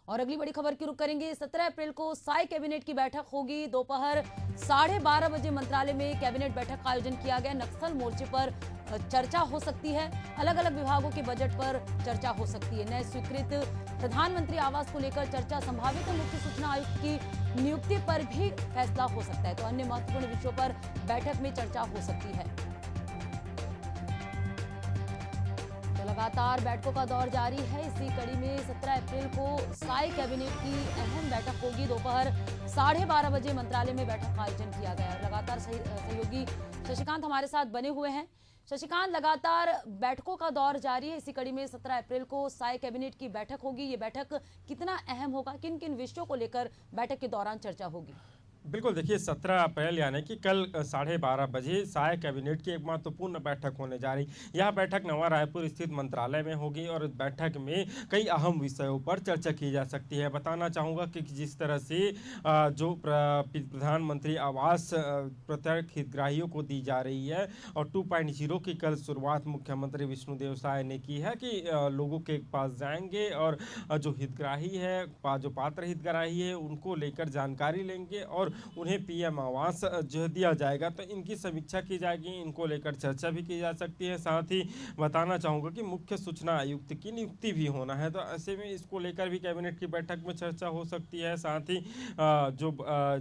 और अगली बड़ी खबर की रुख करेंगे। 17 अप्रैल को साई कैबिनेट की बैठक होगी। दोपहर 12:30 बजे मंत्रालय में कैबिनेट बैठक का आयोजन किया गया। नक्सल मोर्चे पर चर्चा हो सकती है। अलग अलग विभागों के बजट पर चर्चा हो सकती है। नए स्वीकृत प्रधानमंत्री आवास को लेकर चर्चा, संभावित मुख्य सूचना आयुक्त की नियुक्ति पर भी फैसला हो सकता है। तो अन्य महत्वपूर्ण विषयों पर बैठक में चर्चा हो सकती है। तो लगातार बैठकों का दौर जारी है। इसी कड़ी में 17 अप्रैल को साई कैबिनेट की अहम बैठक होगी। दोपहर 12:30 बजे मंत्रालय में बैठक का आयोजन किया गया है। लगातार सहयोगी शशिकांत हमारे साथ बने हुए हैं। शशिकांत, लगातार बैठकों का दौर जारी है। इसी कड़ी में 17 अप्रैल को साई कैबिनेट की बैठक होगी। ये बैठक कितना अहम होगा, किन किन विषयों को लेकर बैठक के दौरान चर्चा होगी? बिल्कुल, देखिए 17 अप्रैल यानी कि कल 12:30 बजे साय कैबिनेट की एक महत्वपूर्ण बैठक होने जा रही। यह बैठक नवा रायपुर स्थित मंत्रालय में होगी और इस बैठक में कई अहम विषयों पर चर्चा की जा सकती है। बताना चाहूँगा कि जिस तरह से जो प्रधानमंत्री आवास प्रत्येक हितग्राहियों को दी जा रही है और 2.0 की कल शुरुआत मुख्यमंत्री विष्णुदेव साय ने की है कि लोगों के पास जाएंगे और जो हितग्राही है, जो पात्र हितग्राही है, उनको लेकर जानकारी लेंगे और उन्हें पीएम आवास जो दिया जाएगा। तो इनकी समीक्षा की जाएगी, इनको लेकर चर्चा भी की जा सकती है। साथ ही बताना चाहूँगा कि मुख्य सूचना आयुक्त की नियुक्ति भी होना है, तो ऐसे में इसको लेकर भी कैबिनेट की बैठक में चर्चा हो सकती है। साथ ही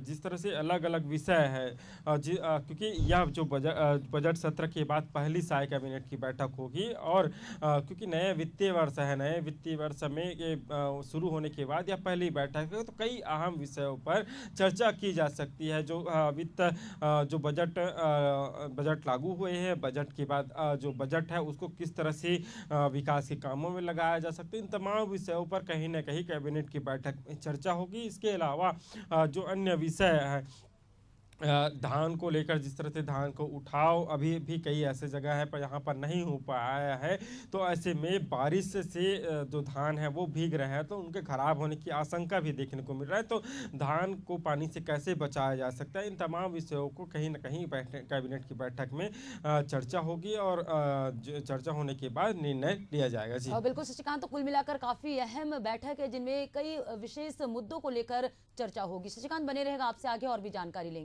जिस तरह से अलग अलग विषय है, क्योंकि यह जो बजट सत्र के बाद पहली साय कैबिनेट की बैठक होगी और क्योंकि नए वित्तीय वर्ष है, नए वित्तीय वर्ष में शुरू होने के बाद यह पहली बैठक है, तो कई अहम विषयों पर चर्चा की जा सकती है। जो वित्त जो बजट लागू हुए हैं, बजट के बाद जो बजट है उसको किस तरह से विकास के कामों में लगाया जा सकता है, इन तमाम विषयों पर कहीं ना कहीं कैबिनेट की बैठक में चर्चा होगी। इसके अलावा जो अन्य विषय है, धान को लेकर, जिस तरह से धान को उठाव अभी भी कई ऐसे जगह है पर यहाँ पर नहीं हो पाया है, तो ऐसे में बारिश से जो धान है वो भीग रहे हैं, तो उनके खराब होने की आशंका भी देखने को मिल रहा है। तो धान को पानी से कैसे बचाया जा सकता है, इन तमाम विषयों को कहीं ना कहीं कैबिनेट की बैठक में चर्चा होगी और चर्चा होने के बाद निर्णय लिया जाएगा। जी बिल्कुल शशिकांत, तो कुल मिलाकर काफी अहम बैठक है जिनमें कई विशेष मुद्दों को लेकर चर्चा होगी। शशिकांत बने रहेगा, आपसे आगे और भी जानकारी लेंगे।